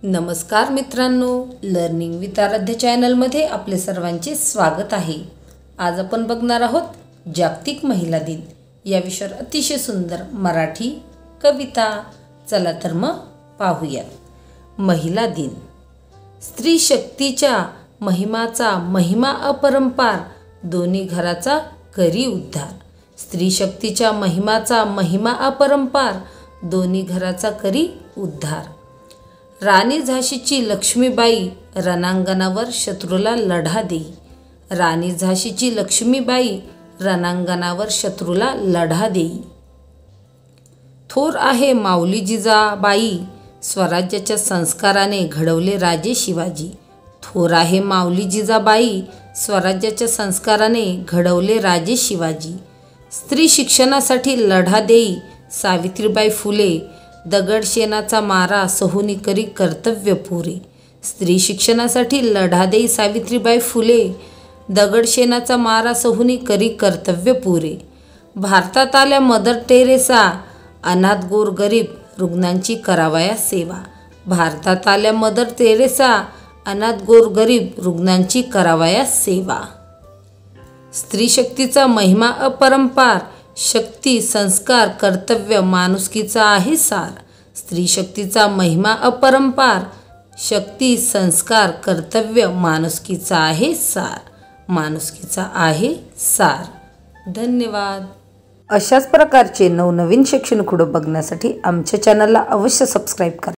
नमस्कार मित्रांनो, learning with आराध्य चॅनलमध्ये आपले सर्वांचे स्वागत आहे। आज आपण बघणार आहोत जागतिक महिला दिन या विषयावर अतिशय सुंदर मराठी कविता। चला तर मग पाहूया। महिला दिन। स्त्री शक्तीच्या महिमाचा महिमा अपरंपार, दोन्ही घराचा करी उद्धार। स्त्री शक्तीच्या महिमाचा महिमा अपरंपार, दोन्ही घराचा करी उद्धार। राणी झाशीची लक्ष्मीबाई रणांगणावर शत्रूला लढा देई। राणी झाशीची लक्ष्मीबाई रणांगणावर शत्रूला लढा देई। थोर आहे माऊली जिजाबाई, स्वराज्याच्या संस्काराने घडवले राजे शिवाजी। थोर आहे माऊली जिजाबाई, स्वराज्याच्या संस्काराने घडवले राजे शिवाजी। स्त्री शिक्षणासाठी लढा देई सावित्रीबाई फुले, दगडशेणाचा मारा सहुनी करी कर्तव्य पुरे। स्त्री शिक्षणासाठी लढा देई सावित्रीबाई फुले, दगडशेणाचा मारा सहुनी करी कर्तव्य पुरे। भारतात आल्या मदर टेरेसा, अनाथ गोरगरीब रुग्णांची करावया सेवा। भारतात आल्या मदर टेरेसा, अनाथ गोरगरीब रुग्णांची करावया सेवा। स्त्री शक्तीचा महिमा अपरंपार, शक्ती संस्कार कर्तव्य माणुसकीचा आहे सार। स्त्री शक्तीचा महिमा अपरंपार, शक्ती संस्कार कर्तव्य माणुसकीचा आहे सार। माणुसकीचा आहे सार। धन्यवाद। अशाच प्रकारचे नवनवीन शैक्षणिक व्हिडिओ बघण्यासाठी आमच्या चॅनलला अवश्य सबस्क्राईब करा।